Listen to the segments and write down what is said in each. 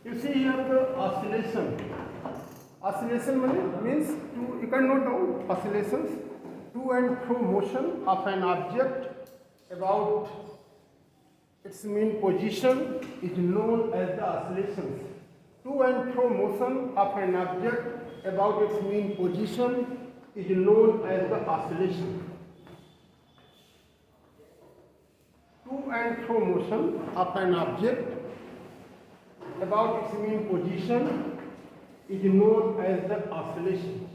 You see here the oscillation. Oscillation means you can note down oscillations, to and fro motion of an object about its mean position is known as the oscillations. To and fro motion of an object about its mean position is known as the oscillation. To and fro motion of an object about its mean position is known as the oscillation.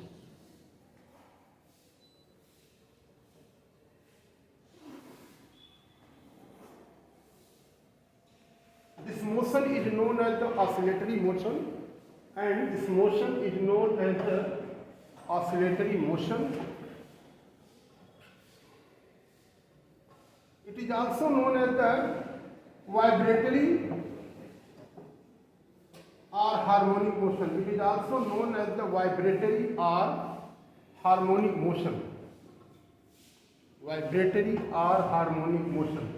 This motion is known as the oscillatory motion, and this motion is known as the oscillatory motion. It is also known as the vibratory or harmonic motion. It is also known as the vibratory or harmonic motion. Vibratory or harmonic motion.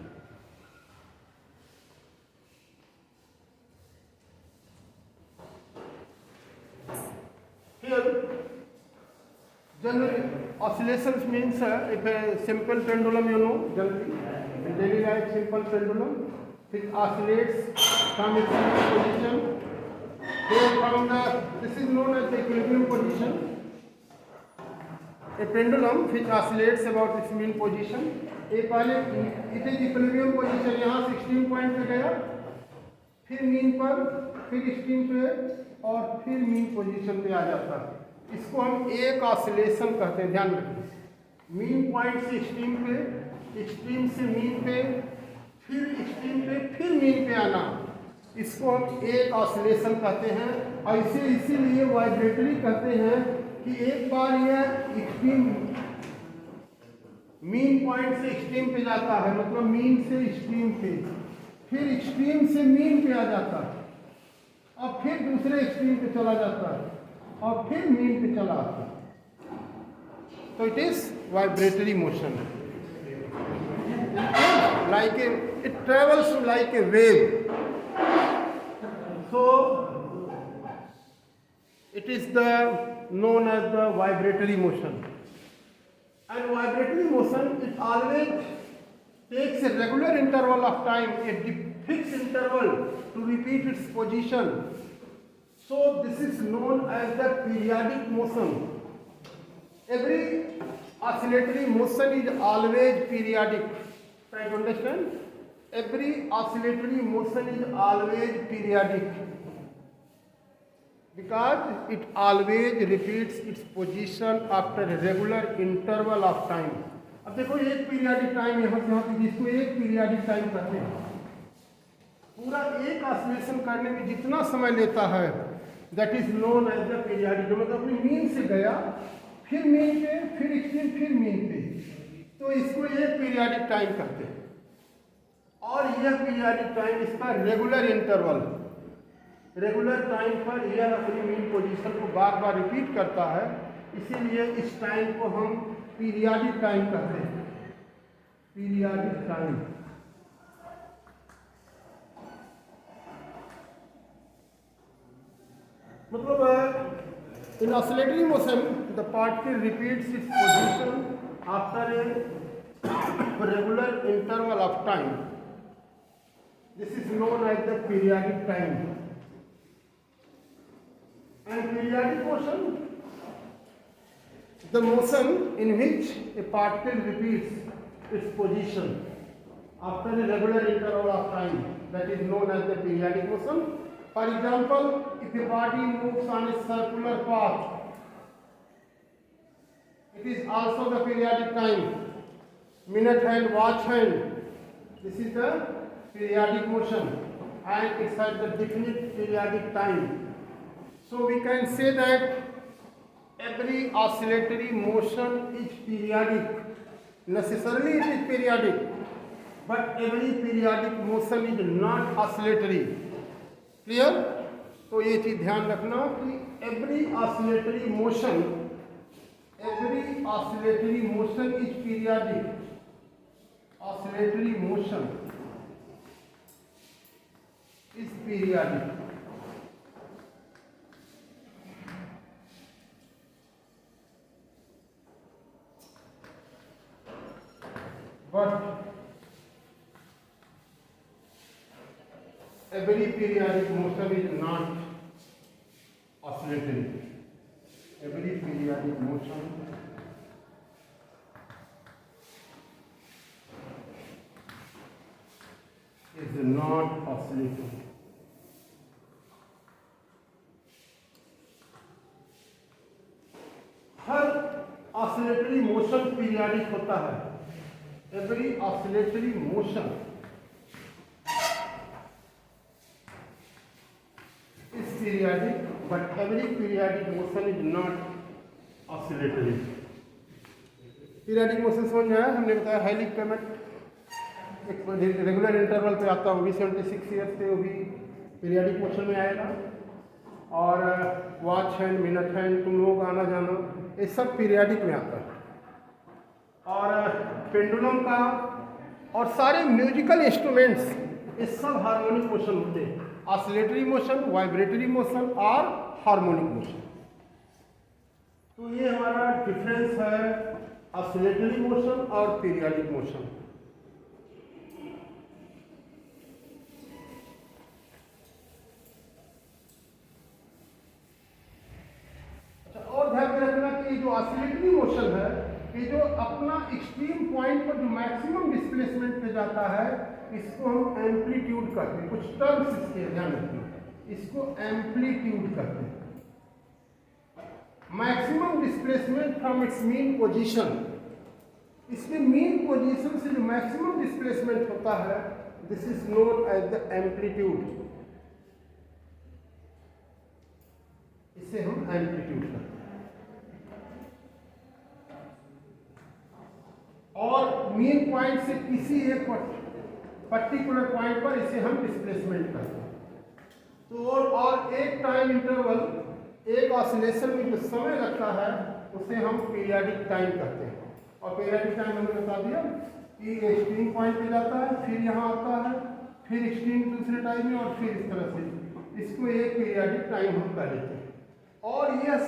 Here, generally, oscillations means if a simple pendulum, you know, generally, in daily life, simple pendulum, it oscillates from its position. Here from this is known as the equilibrium position. A pendulum which oscillates about its mean position. एक वाले it is equilibrium position, यहाँ 16 point पे गया, फिर mean पर, फिर 16 पे और फिर मीन पोजीशन पे आ जाता है. इसको हम एक ऑसिलेशन कहते हैं, ध्यान रखिए. मीन पॉइंट से एक्सट्रीम पे, एक्सट्रीम से मीन पे, फिर एक्सट्रीम पे, फिर मीन पे आना, इसको हम एक ऑसिलेशन कहते हैं. और इसे इसीलिए वाइब्रेटरी कहते हैं कि एक बार यह एक्सट्रीम मीन पॉइंट से एक्सट्रीम पे जाता है, मतलब मीन से एक्सट्रीम पे, फिर एक्सट्रीम से मीन पे आ जाता है, और फिर दूसरे एक्सट्रीम पे चला जाता है, और फिर मीन पे चला आता है. तो it is vibratory motion. like it travels like a wave. So it is known as the vibratory motion. And vibratory motion, it always takes a regular interval of time, a fixed interval to repeat its position. So this is known as the periodic motion. Every oscillatory motion is always periodic. Try to understand? Every oscillatory motion is always periodic because it always repeats its position after a regular interval of time. अब देखो एक periodic time यहाँ से यहाँ पे, जिसको एक periodic time कहते हैं. पूरा एक ऑसिलेशन करने में जितना समय लेता है, that is known as the periodic. मतलब अपनी मीन से गया, फिर मीन पे, फिर एक्सट्रीम, फिर मीन पे, तो इसको एक पीरियडिक टाइम कहते हैं. और यह पीरियडिक टाइम इसका रेगुलर इंटरवल, रेगुलर टाइम पर यह अपनी मीन पोजीशन को बार बार रिपीट करता है, इसीलिए इस टाइम को हम पीरियडिक टाइम कहते हैं. Periodic time. मतलब in oscillatory motion the particle repeats its position after a regular interval of time. This is known as the periodic time. And periodic motion, the motion in which a particle repeats its position after a regular interval of time, that is known as the periodic motion. For example, if a body moves on a circular path, it is also the periodic time. Minute hand, watch hand, this is the periodic motion, and it has the definite periodic time. So we can say that every oscillatory motion is periodic. Necessarily it is periodic, but every periodic motion is not oscillatory. Clear? तो ये चीज ध्यान रखना कि every oscillatory motion is periodic. Oscillatory motion is periodic. periodic motion is not oscillatory. Every periodic motion is not oscillatory. Her oscillatory motion periodic होता है. Every oscillatory motion is periodic, but every periodic motion is not oscillatory. Periodic motion समझ में आया? हमने बताया highly payment एक regular interval पे आता है, वो भी 76 ईयर्स पे वो भी पीरियाडिक मोशन में आएगा. और वॉच हैंड, मिनट हैंड, तुम लोगों का आना जाना, ये सब पीरियाडिक में आता है. और पेंडुलम का और सारे म्यूजिकल इंस्ट्रूमेंट्स ये सब हार्मोनिक मोशन होते हैं. ऑसिलेटरी मोशन, वाइब्रेटरी मोशन और हार्मोनिक मोशन. तो ये हमारा डिफरेंस है ऑसिलेटरी मोशन और पीरियाडिक मोशन. और ध्यान में रखना कि जो ऑसिलेटरी मोशन है, ये जो अपना एक्सट्रीम पॉइंट पर जो मैक्सिमम डिस्प्लेसमेंट पे जाता है, इसको हम एम्पलीट्यूड कहते हैं. कुछ टर्म्स इसके ध्यान रखिए, इसको एम्पलीट्यूड कहते हैं. Maximum displacement from its mean position, इसके मीन पोजीशन से जो मैक्सिमम डिस्प्लेसमेंट होता है, this is known as the amplitude. इसे हम एम्पलीट्यूड कहते हैं. और मीन पॉइंट से किसी एक पर्टिकुलर पॉइंट पर इसे हम डिस्प्लेसमेंट करते हैं. तो और एक टाइम इंटरवल, एक ऑसिलेशन में जो समय लगता है, उसे हम पीरियाडिक टाइम कहते हैं. और पीरियाडिक टाइम हमने बता दिया कि एक्सट्रीम पॉइंट पे जाता है, फिर यहाँ आता है, फिर एक्सट्रीम दूसरे टाइम में, और फिर इस तरह से इसको एक पीरियाडिक टाइम हम कह लेते हैं. और यह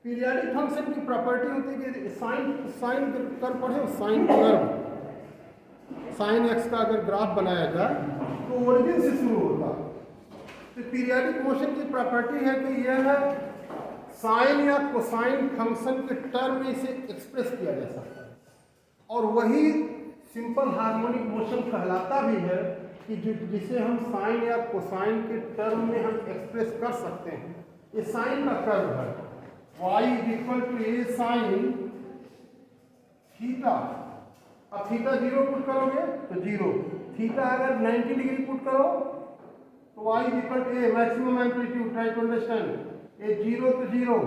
पीरियाडिक फंक्शन की प्रॉपर्टी होती है कि साइन कर्व पढ़े, साइन कर्व, साइन एक्स का अगर ग्राफ बनाया जाए तो ओरिजिन से शुरू होता है. तो पीरियाडिक मोशन की प्रॉपर्टी है कि यह साइन या कोसाइन फंक्शन के टर्म में इसे एक्सप्रेस किया जा सकता है. और वही सिंपल हार्मोनिक मोशन कहलाता भी है कि जिसे हम साइन या कोसाइन के टर्म में हम एक्सप्रेस कर सकते हैं. ये साइन का कर्व है, y is equal to A sine theta. अब थीटा 0 पुट करोगे तो 0, थीटा अगर 90 डिग्री पुट करो तो y is equal to A maximum amplitude. Try to understand. A 0 तो 0,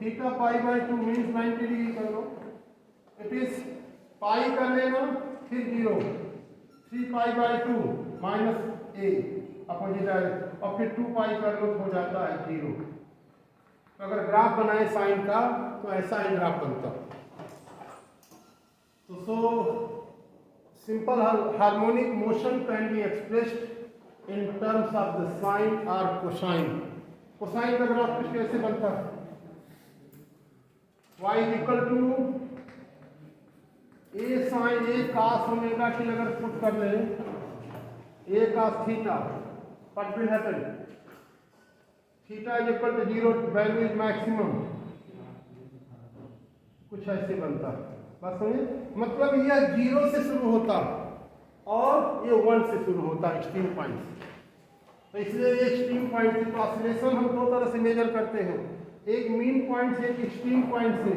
theta pi by 2 means 90 degree कर लो. इट इज पाई कर लेना, फिर 0, 3 पाई बाय 2 माइनस ए अपोजिट है, और फिर 2 पाई कर लो तो हो जाता है 0. तो अगर ग्राफ बनाए साइन का तो ऐसा ही ग्राफ बनता. तो so simple harmonic motion can be expressed in terms of the sine और कोसाइन. कोसाइन का ग्राफ कुछ कैसे बनता है? y is equal to A sine A cos omega t. अगर पुट कर ले A cos theta, what will happen? Theta is equal to 0, value is maximum. कुछ ऐसे बनता है. बात समझे? मतलब यह 0 से शुरू होता और ये 1 से शुरू होता है एक्सट्रीम पॉइंट. तो इसलिए ये एक्सट्रीम पॉइंट से, तो ऑसिलेशन हम दो तरह से मेजर करते हैं, एक मीन पॉइंट से, एक एक्सट्रीम पॉइंट से.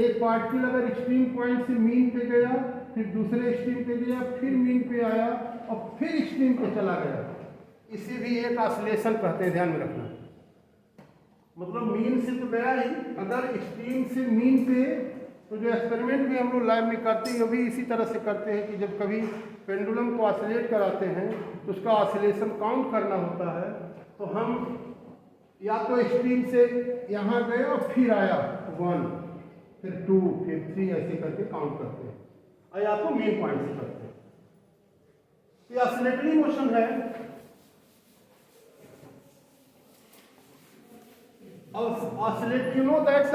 एक पार्टिकल अगर एक्सट्रीम पॉइंट से मीन पे गया, फिर दूसरे एक्सट्रीम पे गया, फिर मीन पे आया, और फिर एक्सट्रीम पे चला गया, इसे भी एक ऑसिलेशन कहते हैं. ध्यान में रखना. मतलब मीन से तो गया ही, अगर एक्सट्रीम से मीन पे, तो जो एक्सपेरिमेंट भी हम लोग लैब में करते हैं, वो भी इसी तरह से करते हैं कि जब कभी पेंडुलम को ऑसिलेट कराते हैं तो उसका ऑसिलेशन काउंट करना होता है. तो हम या तो एक्सट्रीम से यहाँ गए और फिर आया 1, फिर 2, फिर 3, ऐसे करके काउंट करते हैं, और या तो मेन पॉइंट से करते हैं. ये ऑसिलेटरी मोशन है. Oscillate, you know that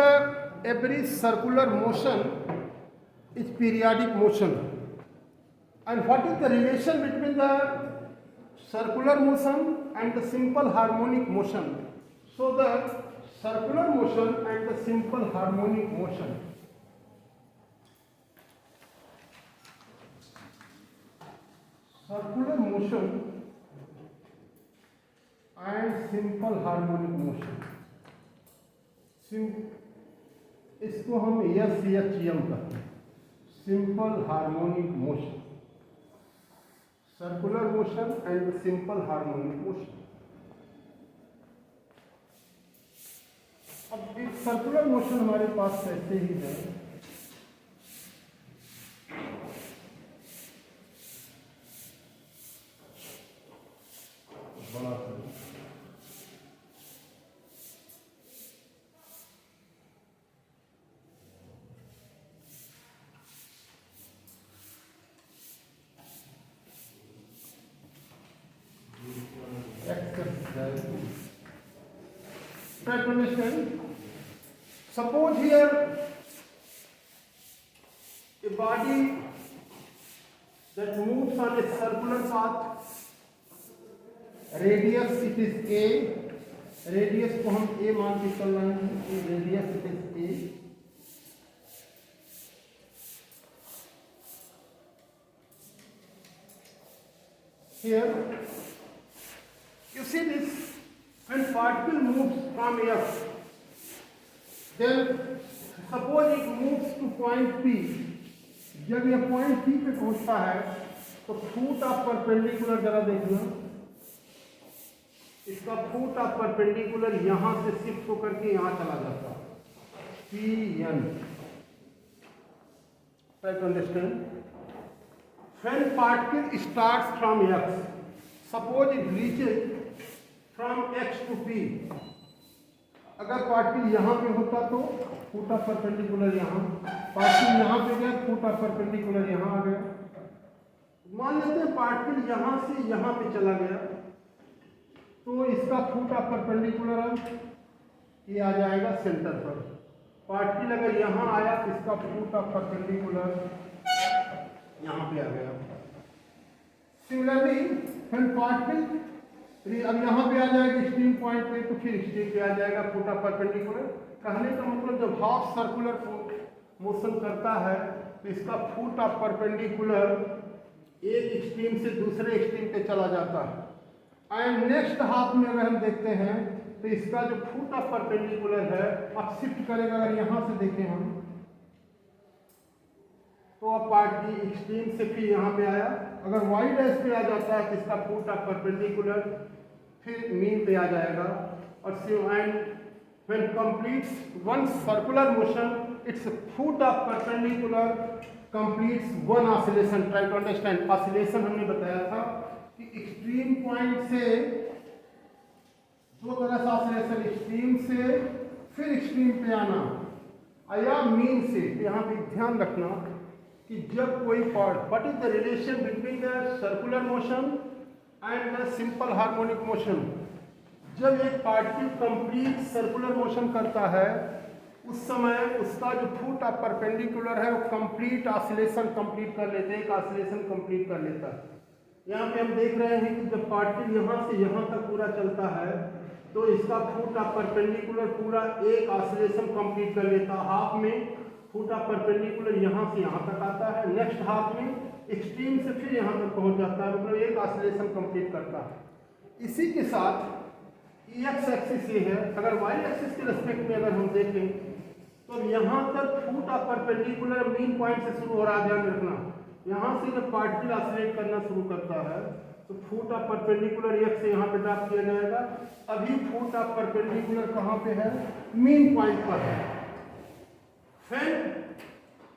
every circular motion is periodic motion. And what is the relation between the circular motion and the simple harmonic motion. So the circular motion and the simple harmonic motion. Circular motion and simple harmonic motion. इसको हम SHM कहते हैं, simple harmonic motion, circular motion and simple harmonic motion. अब एक circular motion हमारे पास ऐसे ही है. बड़ा try to understand. Suppose here a body that moves on a circular path, radius it is a, radius को हम a मान के चल रहे हैं, radius it is a. Here you see this. When particle moves from F, then suppose it moves to point P. जब यह point P पे पहुंचता है तो फुट ऑफ परपेंडिकुलर जरा देखना, इसका फुट ऑफ परपेंडिकुलर यहां से शिफ्ट होकर के यहां चला जाता है, Pn. Try to understand. When particle starts from X, suppose it reaches from X to P. अगर पार्टिकल यहाँ पे होता तो फुट ऑफ परपेंडिकुलर यहाँ, पार्टिकल यहाँ पे गया, फुट ऑफ परपेंडिकुलर यहाँ आ गया. मान लेते हैं पार्टिकल यहाँ से यहाँ पे चला गया तो इसका फुट ऑफ परपेंडिकुलर ये आ जाएगा सेंटर पर. पार्टिकल अगर यहाँ आया तो इसका फुट ऑफ परपेंडिकुलर यहाँ पे आ गया. सिमिलरली व्हेन पार्टिकल अब यहाँ पे आ जाएगा एक्सट्रीम पॉइंट पे तो फिर एक्सट्रीम पे आ जाएगा फुट ऑफ परपेंडिकुलर. कहने का मतलब जब हाफ सर्कुलर मोशन करता है तो इसका फुट ऑफ परपेंडिकुलर एक एक्सट्रीम से दूसरे एक्सट्रीम पे चला जाता है. एंड नेक्स्ट हाफ में अगर हम देखते हैं तो इसका जो फुट ऑफ परपेंडिकुलर है अब शिफ्ट करेगा. अगर यहाँ से देखें हम तो अब पार्ट एक्सट्रीम से फिर यहाँ पे आया. अगर वाई डैश पे आ जाता है तो इसका फुट ऑफ परपेंडिकुलर फिर मीन पे आ जाएगा. और and when completes one circular motion its foot of perpendicular completes one oscillation. Try to understand. Oscillation हमने बताया था कि एक्सट्रीम पॉइंट से दो तरह से ऑसिलेशन, एक्सट्रीम से फिर एक्सट्रीम पे आना या मीन से. यहाँ पे ध्यान रखना कि जब कोई part, what is the relation between the circular motion and the simple harmonic motion. जब एक पार्टिकल कंप्लीट सर्कुलर मोशन करता है उस समय उसका जो फुट ऑफ परपेंडिकुलर है वो कंप्लीट ऑसिलेशन कंप्लीट कर लेते हैं, एक ऑसिलेशन कंप्लीट कर लेता है. यहाँ पे हम देख रहे हैं कि जब पार्टिकल यहाँ से यहाँ तक पूरा चलता है तो इसका फुट ऑफ परपेंडिकुलर पूरा एक ऑसिलेशन कंप्लीट कर लेता है. हाफ में फुट ऑफ परपेंडिकुलर यहाँ से यहाँ तक आता है, नेक्स्ट हाफ में एक्सट्रीम से फिर यहाँ तक पहुँच जाता है, मतलब एक ऑसिलेशन कंप्लीट करता है. इसी के साथ एक्स एक्सिस ये है. अगर वाई एक्सिस के रेस्पेक्ट में अगर हम देखें तो यहाँ तक foot of perpendicular mean point से शुरू हो रहा है. ध्यान रखना, यहाँ से जब पार्टिकल ऑसिलेट करना शुरू करता है तो फुट ऑफ परपेंडिकुलर एक्स से यहाँ पे ड्रॉप किया जाएगा. अभी फुट ऑफ परपेंडिकुलर कहाँ पे है? मीन पॉइंट पर है. When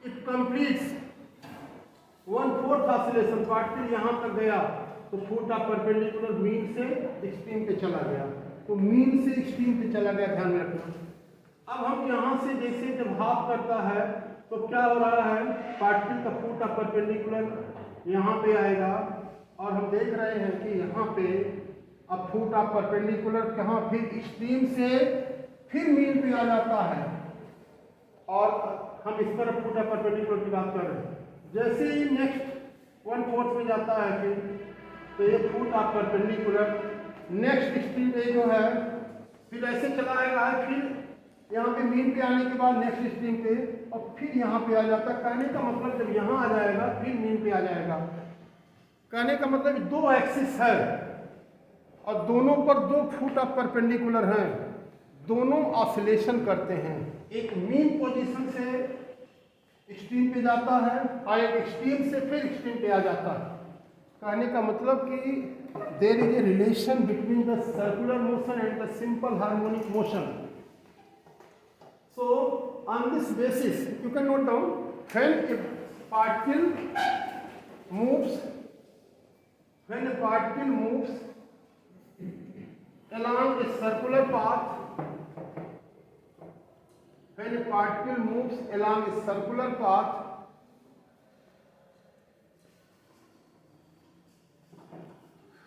it completes 1/4 oscillation, particle यहाँ तक गया तो फुट ऑफ परपेंडिकुलर मीन से एक्सट्रीम पे चला गया, तो मीन से एक्सट्रीम पे चला गया. ध्यान में रखना. अब हम यहाँ से जैसे जब हाफ करता है तो क्या हो रहा है, पार्टिकल का फुट ऑफ परपेंडिकुलर यहाँ पे आएगा और हम देख रहे हैं कि यहाँ पे अब फुट ऑफ परपेंडिकुलर कहाँ फिर एक्सट्रीम से फिर मीन पे आ जाता है. और हम इस तरफ फुट ऑफ परपेंडिकुलर की बात कर रहे हैं. जैसे ही नेक्स्ट 1/4 में जाता है फिर तो ये foot of perpendicular next stream A जो है फिर ऐसे चला आएगा, फिर यहाँ पे मीन पे आने के बाद नेक्स्ट स्ट्रीम पे, और फिर यहाँ पे आ जाता है। कहने का मतलब जब यहाँ आ जाएगा फिर मीन पे आ जाएगा। कहने का मतलब दो एक्सिस है और दोनों पर 2 फुट ऑफ परपेंडिकुलर हैं, दोनों ऑसिलेशन करते हैं। एक मीन पोजीशन से स्ट्रीम पे जाता है और एक स्ट्रीम से फिर स्ट्रीम पे आ जाता है। कहने का मतलब कि there is a relation between the circular motion and the simple harmonic motion. So on this basis you can note down when a particle moves along a circular path, when a particle moves along a circular path,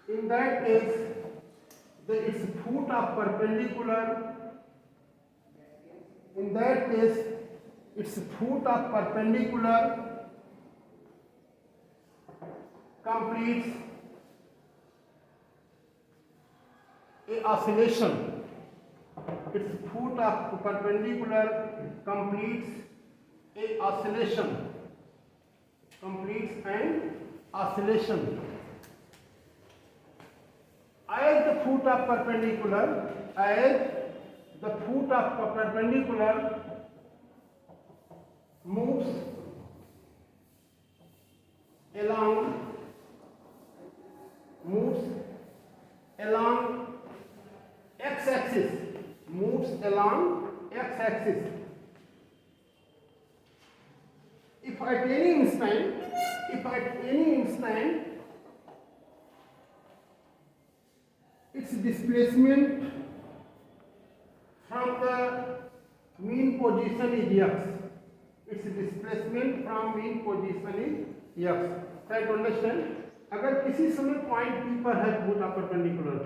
in that case its foot of perpendicular, in that case its foot of perpendicular completes a oscillation. Its foot of perpendicular completes a oscillation, completes an oscillation. As the foot of perpendicular moves along x-axis, if at any instant its displacement from the mean position is x, its displacement from mean position is x. Try to understand. अगर किसी समय point P पर है foot of perpendicular,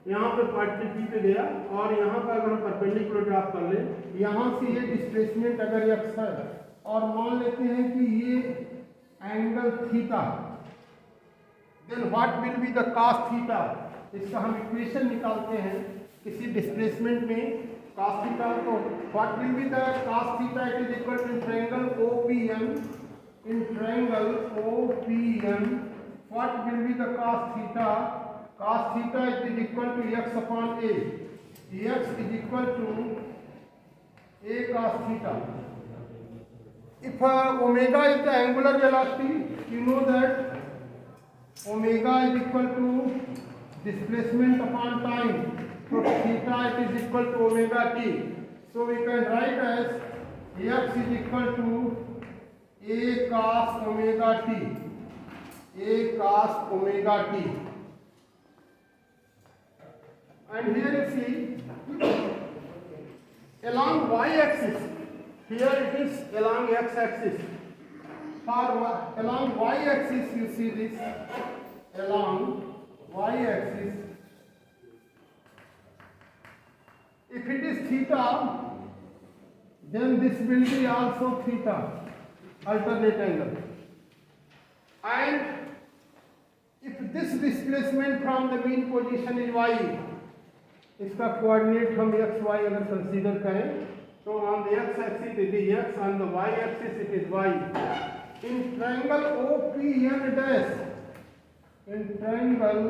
यहाँ पे particle P पे गया और यहाँ पर अगर हम परपेंडिकुलर ड्रॉप कर ले, यहाँ से ये डिस्प्लेसमेंट अगर x है और मान लेते हैं कि ये angle theta, then what will be the cos theta. इसका हम इक्वेशन निकालते हैं किसी डिस्प्लेसमेंट में cos थीटा, तो what will be the cos theta, it is equal to triangle OPM, what will be the cos theta? Cos theta is equal to x upon a. X is equal to a cos theta. If omega is the angular velocity, you know that omega is equal to displacement upon time. So theta it is equal to omega t. So we can write as x is equal to a cos omega t. A cos omega t. And here you see along y-axis, here it is along x-axis. Along y-axis you see this, along y-axis. If it is theta, then this will be also theta, alternate angle. And if this displacement from the mean position is y, इसका coordinate हम x y अगर consider करें तो on the x axis it is x, on the y axis it is y. In triangle OPN dash, in triangle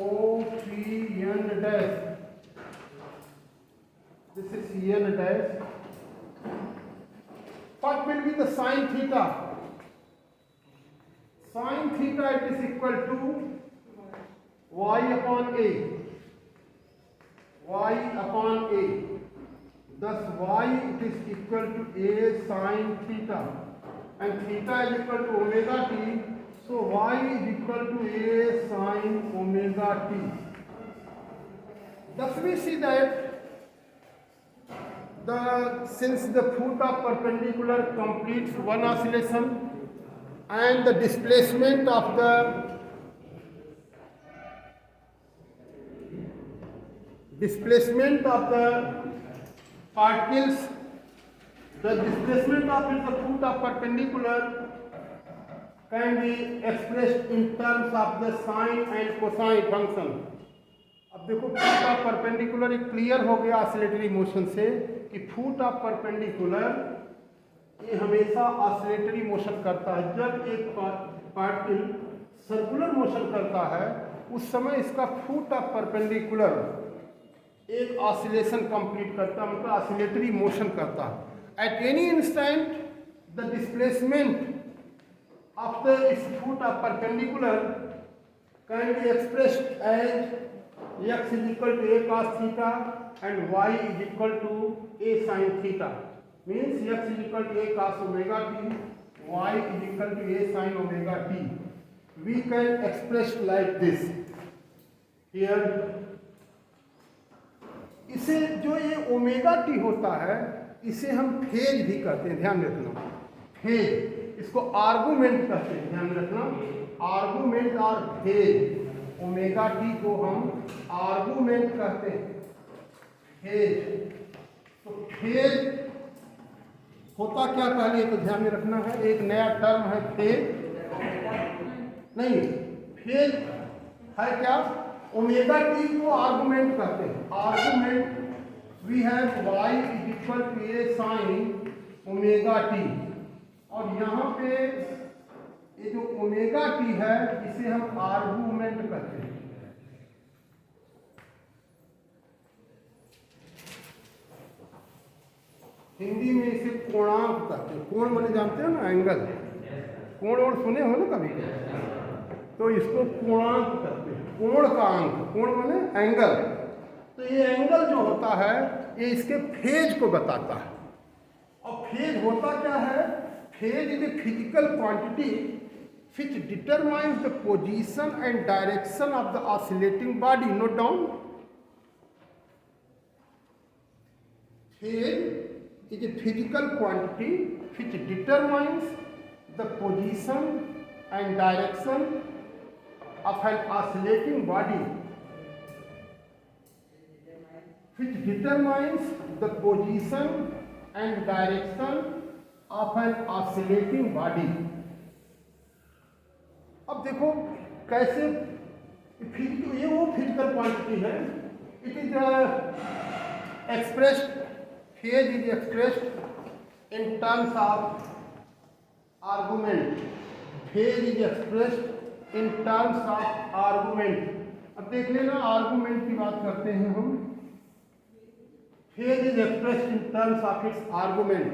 OPN dash, this is n dash. What will be the sin theta? Sin theta it is equal to y upon a. Thus y it is equal to a sin theta, and theta is equal to omega t. So y is equal to a sin omega t. Thus we see that since the foot of perpendicular completes one oscillation and the displacement of the particles, the displacement of the foot of perpendicular can be expressed in terms of the sine and cosine function. अब देखो foot of perpendicular एक clear हो गया oscillatory motion से कि फूट of perpendicular ये हमेशा oscillatory motion करता है। जब एक पार्टिकल सर्कुलर मोशन करता है उस समय इसका फूट ऑफ परपेंडिकुलर एक ऑसिलेशन कंप्लीट करता है, मतलब ऑसिलेटरी मोशन करता है। At any instant the displacement of the इस foot of perpendicular can be expressed as x is equal to a cos theta and y is equal to a sin theta, means x is equal to a cos omega t, y is equal to a sin omega t. We can express like this here. इसे जो ये omega T होता है इसे हम phase भी कहते हैं, ध्यान रखना। फेज इसको आर्गुमेंट कहते हैं, ध्यान रखना। आर्गुमेंट और फेज, ओमेगा टी को हम आर्गुमेंट कहते हैं, फेज। तो फेज होता क्या पहले तो ध्यान में रखना है, एक नया टर्म है फेज। नहीं, फेज है क्या, ओमेगा टी को आर्गुमेंट कहते हैं। Argument we have y is equal to A sine omega t, और यहाँ पे ये जो ओमेगा टी है इसे हम आर्गुमेंट कहते हैं। हिंदी में इसे कोणांक कहते हैं। कोण माने जानते हो ना, एंगल। कोण और सुने हो ना कभी, तो इसको कोणांक कहते हैं। कोण का अंक, कोण माने एंगल। तो ये एंगल जो होता है ये इसके फेज को बताता है। और फेज होता क्या है, phase is a physical quantity which determines the position and direction of the oscillating body. Note down. Phase is a physical quantity which determines the position and direction of an oscillating body. Which determines the position and direction of an oscillating body. अब देखो कैसे ये वो physical quantity है। It is expressed, phase is expressed in terms of argument. Phase is expressed in terms of argument. अब देख लेना, argument की बात करते हैं हम। Phase is expressed in terms of its argument.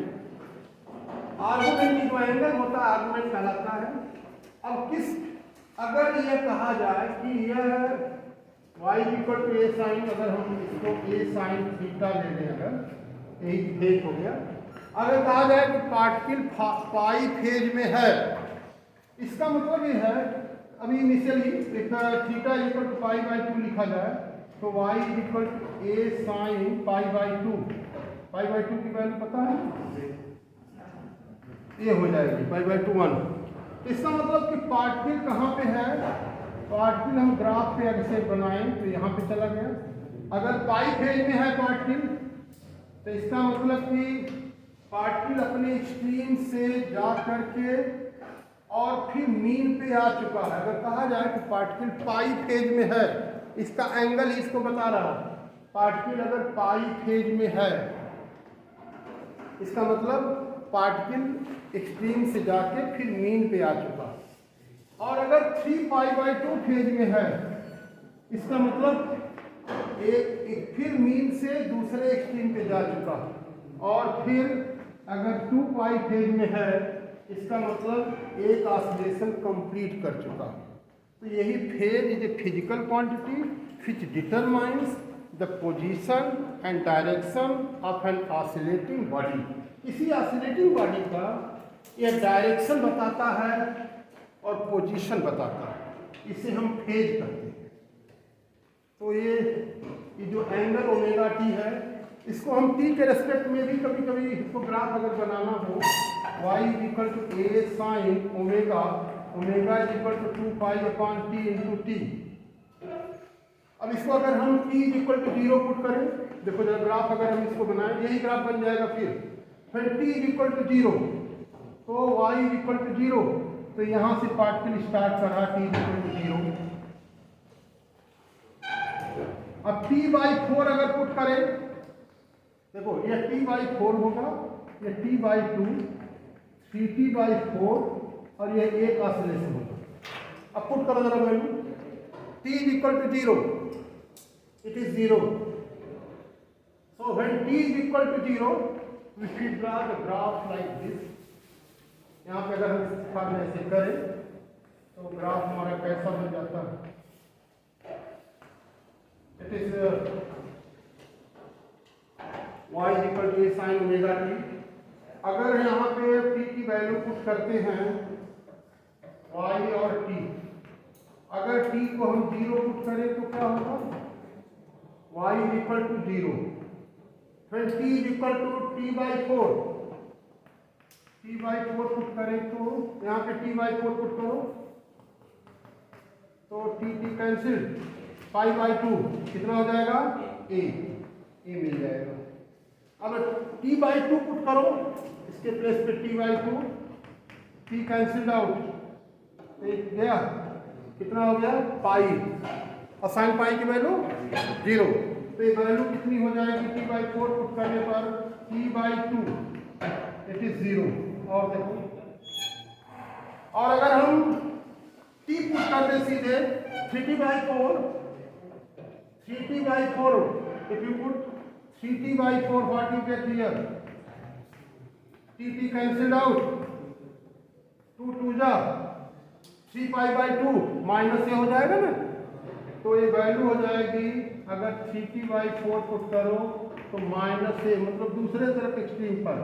Argument की जो एंगल होता है आर्गुमेंट कहलाता है। अब अगर यह कहा जाए कि यह y equal to A sine, अगर हम इसको ए साइन थीटा ले लें, अगर यही फेज हो गया। अगर कहा जाए कि पार्टिकल पाई फेज में है, इसका मतलब ये है, अभी initially theta equal to pi by 2 लिखा जाए तो y equal to A sine pi by 2। Pi by 2 की वैल्यू पता है, ये हो जाएगी पाई बाई 2 1। इसका मतलब कि पार्टिकल कहाँ पे है, पार्टिकल हम ग्राफ पे अगर से बनाएं तो यहाँ पे चला गया। अगर पाई फेज में है पार्टिकल तो इसका मतलब कि पार्टिकल अपने एक्सट्रीम से जा करके और फिर मीन पे आ चुका है। अगर कहा जाए कि पार्टिकल पाई फेज में है, इसका एंगल ही इसको बता रहा है। पार्टिकल अगर पाई फेज में है इसका मतलब पार्टिकल एक्सट्रीम से जाके फिर मीन पे आ चुका। और अगर 3 पाई बाई 2 फेज में है इसका मतलब एक फिर मीन से दूसरे एक्सट्रीम पे जा चुका। और फिर अगर 2 पाई फेज में है इसका मतलब एक ऑसिलेशन कंप्लीट कर चुका। तो यही phase is a physical quantity which determines the position and direction of an oscillating body. इसी ऑसिलेटिंग बॉडी का यह डायरेक्शन बताता है और पोजीशन बताता है, इसे हम फेज कहते हैं। तो ये जो एंगल ओमेगा टी है इसको हम टी के रेस्पेक्ट में भी कभी कभी इसको ग्राफ अगर बनाना हो, y equal to A sine omega, omega equal to 2 pi upon t into t. अब इसको अगर हम t इक्वल टू 0 पुट करें, देखो जरा ग्राफ अगर हम इसको बनाएं यही ग्राफ बन जाएगा। फिर t इक्वल टू 0 तो y इक्वल टू 0, तो यहाँ से पार्टिकल स्टार्ट कर रहा t इक्वल टू 0। अब t/4 अगर पुट करें, देखो ये t/4 होगा, ये t/2, 3t/4 और ये एक ऑसिलेशन होगा। अब पुट करो जरा value, t is equal to 0, it is 0. So when t is equal to 0, we should draw the graph like this. यहाँ पे अगर हम इस फॉर्म में ऐसे करें तो ग्राफ हमारा कैसा हो जाता है? It is y is equal to a sin omega t. अगर यहाँ पे t की वैल्यू पुट करते हैं y और t, अगर t को हम 0 पुट करें तो क्या होगा? y is equal to 0. When t is equal to t/4, t/4 put करें तो यहाँ पे t/4 पुट करो तो t कैंसिल, π/2 कितना हो जाएगा? a मिल जाएगा। अब t/2 पुट करो, इसके प्लेस पे t/2, t कैंसिल्ड आउट, एक गया, कितना हो गया? पाई, और साइन पाई की वैल्यू 0, तो ये वैल्यू कितनी हो जाएगी? t/4 पुट करने पर t/2 इट इज 0। और देखो, और अगर हम t पुट करते सीधे 3t/4, if you put 3t/4, what you get here? t cancelled out, 2 2 जा 3π/2 माइनस ये हो जाएगा ना, तो ये वैल्यू हो जाएगी, अगर 3t/4 पुट करो तो माइनस से, मतलब दूसरे तरफ एक्सट्रीम पर,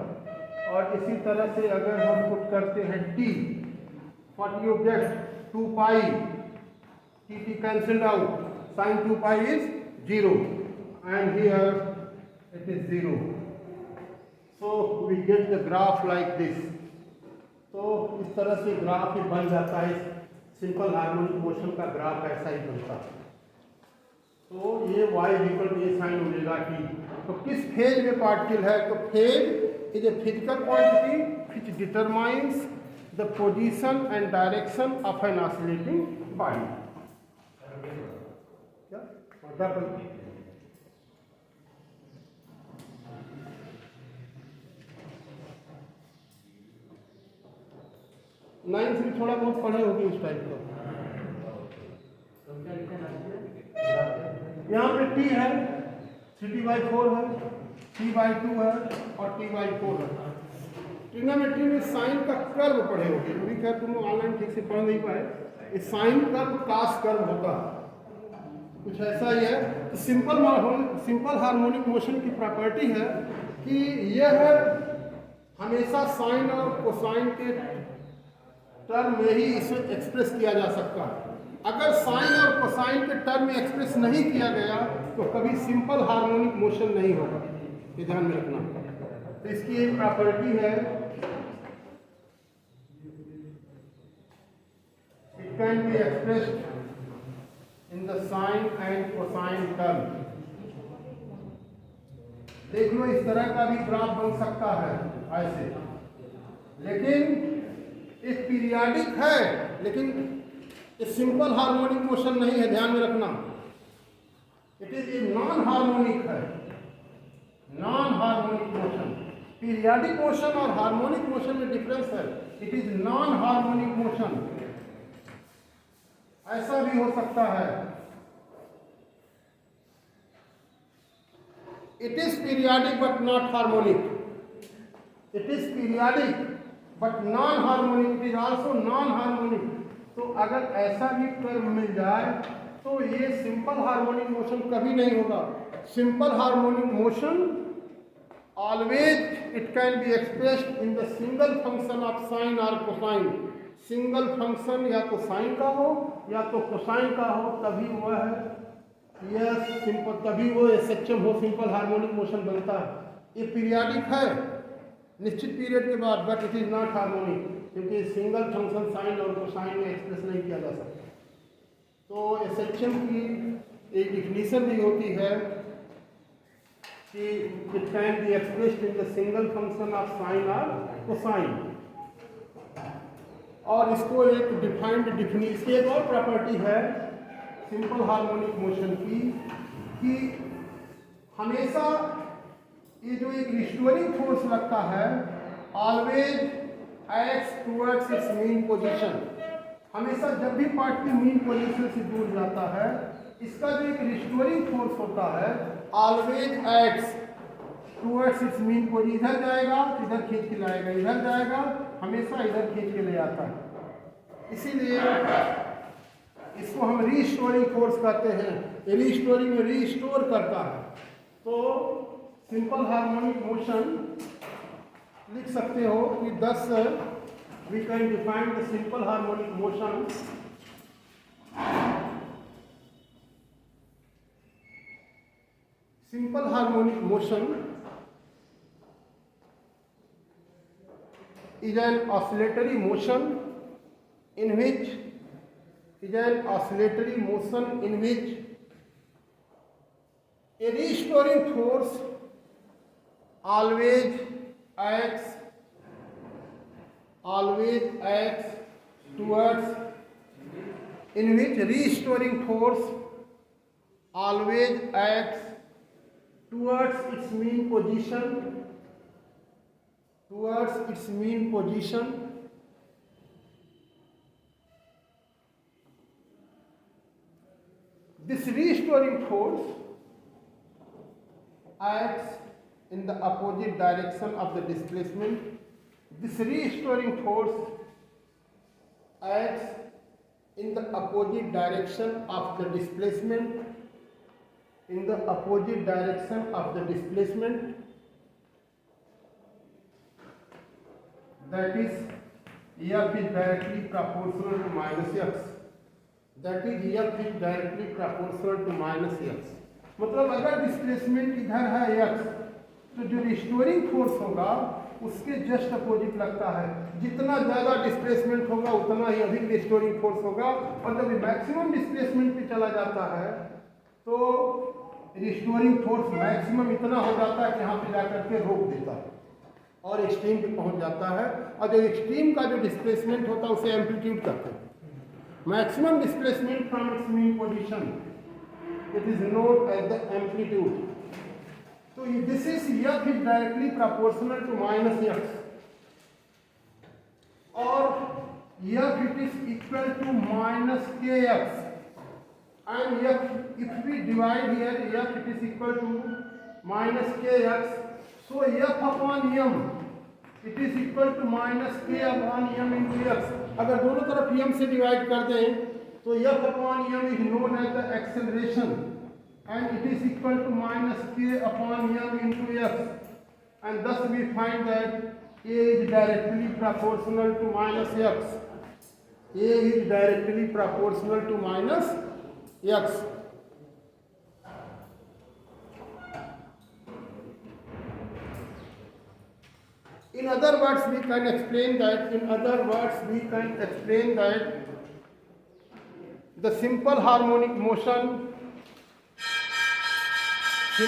और इसी तरह से अगर हम पुट करते हैं t, what you get? 2π, t cancelled out, sin 2π is 0 and here it is 0. So we get the graph like this. तो इस तरह से ग्राफ ही बन जाता है, सिंपल हार्मोनिक मोशन का ग्राफ ऐसा ही बनता है। तो ये y equal to a sin omega t। तो किस फेज में पार्टिकल है? तो phase is a physical quantity which determines the position and direction of an oscillating body. क्या? 9th में थोड़ा बहुत पढ़े होगी उस टाइप का। यहाँ पे t है, 3t/4 है, t/2 है और t/4 है। ट्रिग्नोमेट्री में साइन का कर्व पढ़े होगे, अभी क्या तुम ऑनलाइन ठीक से पढ़ नहीं पाए। इस साइन कर्व कास कर्व होता है, कुछ ऐसा ही है। तो सिंपल हार्मोनिक मोशन की प्रॉपर्टी है कि यह हमेशा साइन और कोसाइन के टर्म में ही इसे एक्सप्रेस किया जा सकता है। अगर साइन और कोसाइन के टर्म में एक्सप्रेस नहीं किया गया तो कभी सिंपल हार्मोनिक मोशन नहीं होगा, ये ध्यान में रखना। तो इसकी एक प्रॉपर्टी है, it can be expressed in the sine and cosine term. देख लो, इस तरह का भी ग्राफ बन सकता है ऐसे, लेकिन एक पीरियाडिक है, लेकिन ये सिंपल हार्मोनिक मोशन नहीं है, ध्यान में रखना। It is a non harmonic है, non harmonic motion. Periodic motion और हार्मोनिक मोशन में डिफरेंस है। It is non harmonic motion. ऐसा भी हो सकता है, it is periodic but not harmonic. It is periodic but non harmonic, it is also non harmonic. तो अगर ऐसा भी टर्म मिल जाए तो ये सिंपल हार्मोनिक मोशन कभी नहीं होगा। Simple harmonic motion always it can be expressed in the single function of sine और कोसाइन। सिंगल फंक्शन या तो साइन का हो या तो कोसाइन का हो, तभी वह है यह सिंपल, तभी वो सक्षम हो, सिंपल हार्मोनिक मोशन बनता है। ये पीरियाडिक है निश्चित पीरियड के बाद, but it is not harmonic, क्योंकि सिंगल फंक्शन साइन और कोसाइन में एक्सप्रेस नहीं किया जा सकता। तो एसेक्शन की एक डिफिनीशन भी होती है कि it can be expressed in the single function of sine और कोसाइन। और इसको एक डिफाइंड डिफिनीशन, एक और प्रॉपर्टी है सिंपल हार्मोनिक मोशन की कि हमेशा ये जो एक रिस्टोरिंग फोर्स लगता है always acts towards it's mean position. हमेशा जब भी पार्टिकल मीन पोजीशन से दूर जाता है, इसका जो एक रिस्टोरिंग फोर्स होता है always acts towards it's mean position. इधर जाएगा इधर खींच के लाएगा, इधर जाएगा हमेशा इधर खींच के ले आता है। इसीलिए इसको हम रीस्टोरिंग फोर्स कहते हैं। रीस्टोरिंग में रीस्टोर करता है। तो सिंपल हार्मोनिक मोशन लिख सकते हो कि thus we can define the simple harmonic motion simple harmonic motion is an oscillatory motion in which a restoring force always acts towards in which restoring force always acts towards its mean position this restoring force acts in the opposite direction of the displacement. This restoring force acts in the opposite direction of the displacement. That is F is directly proportional to minus x. मतलब अगर displacement इधर है x, तो जो restoring force होगा उसके just opposite लगता है। जितना ज़्यादा डिस्प्लेसमेंट होगा उतना ही अधिक रिस्टोरिंग फोर्स होगा, और जब मैक्सिमम डिस्प्लेसमेंट पे चला जाता है तो रिस्टोरिंग फोर्स मैक्सिमम इतना हो जाता है कि यहाँ पे जाकर के रोक देता है और एक्सट्रीम पे पहुँच जाता है। और जो एक्सट्रीम का जो डिस्प्लेसमेंट होता है उसे एम्पलीट्यूड कहते हैं। Maximum displacement from its mean position, it is known as the amplitude. So this is F is directly proportional to minus x, or F it is equal to minus kx, and if we divide here F it is equal to minus kx, so F upon m it is equal to minus k upon m into x. अगर दोनों तरफ m से divide कर दें तो F upon m is known as the acceleration, and it is equal to minus k upon m into x, and thus we find that A is directly proportional to minus x. A is directly proportional to minus x. In other words, we can explain that the simple harmonic motion in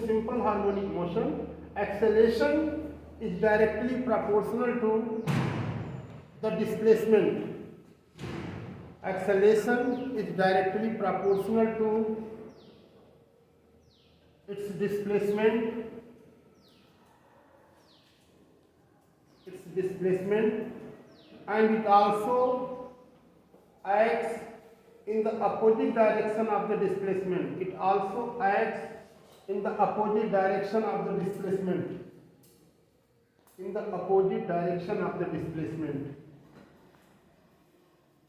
simple harmonic motion acceleration is directly proportional to the displacement. Acceleration is directly proportional to its displacement, and it also acts in the opposite direction of the displacement.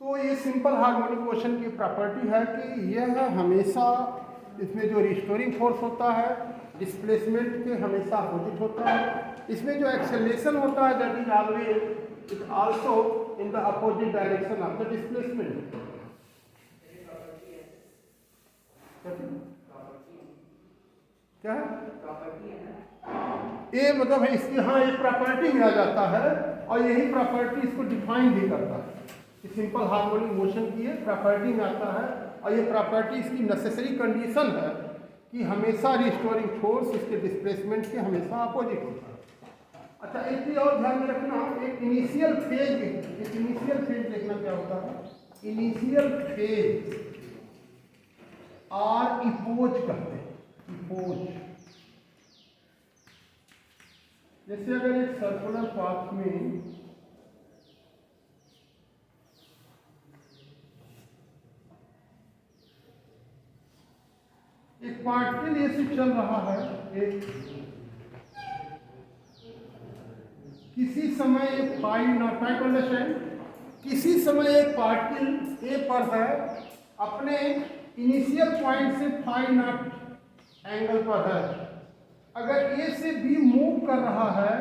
तो ये simple harmonic motion की property है कि यह हमेशा, इसमें जो restoring force होता है डिस्प्लेसमेंट के हमेशा अपोजिट होता है। इसमें जो एक्सेलरेशन होता है that is always it also in the opposite direction of the displacement. क्या है ये मतलब है इसकी, हाँ एक प्रॉपर्टी में आ जाता है, और यही प्रॉपर्टी इसको डिफाइन भी करता है कि सिंपल हार्मोनिक मोशन की ये प्रॉपर्टी में आता है और ये प्रॉपर्टी इसकी नेसेसरी कंडीशन है कि हमेशा रिस्टोरिंग फोर्स इसके डिस्प्लेसमेंट के हमेशा अपोजिट होता है। अच्छा, एक चीज और ध्यान में रखना, एक इनिशियल फेज देखना क्या होता है। इनिशियल फेज आर इपोज कहते हैं, इपोज। जैसे अगर एक सर्कुलर पाथ में एक पार्टिकल ये से चल रहा है, एक किसी समय एक phi naught, try to understand, किसी समय एक पार्टिकल ए पर है, अपने इनिशियल पॉइंट से फाइव नॉट एंगल पर है। अगर ए से बी मूव कर रहा है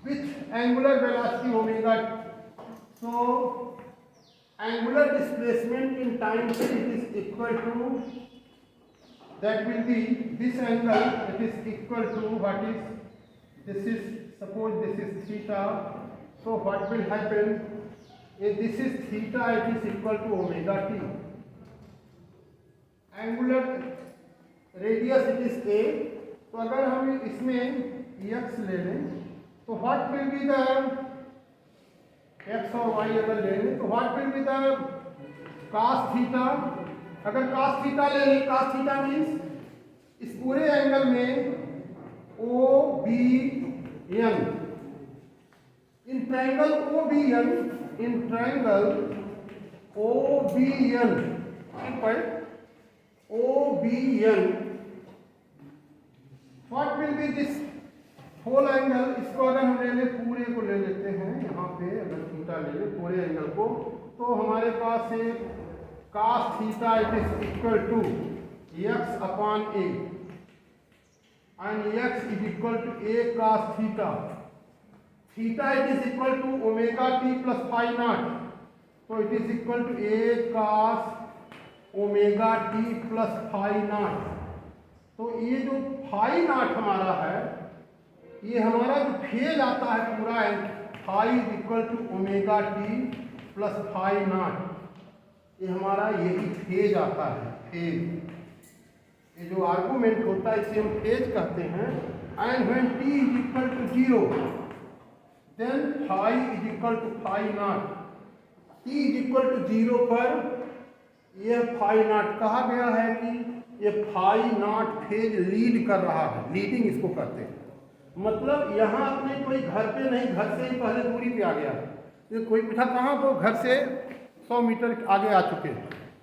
with angular velocity omega, so angular displacement in time it is equal to, that will be this angle, it is equal to what is, this is, suppose this is theta, so what will happen, if this is theta it is equal to omega t, angular radius it is a, तो अगर हम इसमें x ले लें तो what will be the x और y अगर ले लें तो what will be the cos theta, अगर cos थीटा ले लें, cos थीटा मीन्स इस पूरे एंगल में O B N, in triangle O B N, in triangle O B N, O B N, what will be this whole angle, इसको अगर हम ले लें, पूरे को ले लेते हैं यहाँ पे, अगर थीटा ले लें पूरे एंगल को, तो हमारे पास एक cos theta it is equal to x upon a, and x is equal to a cos theta, theta it is equal to omega t plus phi naught, so it is equal to a cos omega t plus phi naught। तो ये जो phi naught हमारा है, ये हमारा जो phase आता है पूरा, phi is equal to omega t plus phi naught, ये हमारा यही फेज आता है, फेज। ये जो आर्गुमेंट होता है इसे हम फेज कहते हैं। And when t is equal to 0 then phi is equal to phi naught, t is equal to 0 पर यह फाई नॉट कहा गया है कि ये फाई नॉट फेज लीड कर रहा है, लीडिंग इसको कहते हैं। मतलब यहाँ अपने कोई घर पे नहीं, घर से ही पहले दूरी पे आ गया, ये कोई पूछा कहाँ, तो घर से 100 मीटर आगे आ चुके हैं।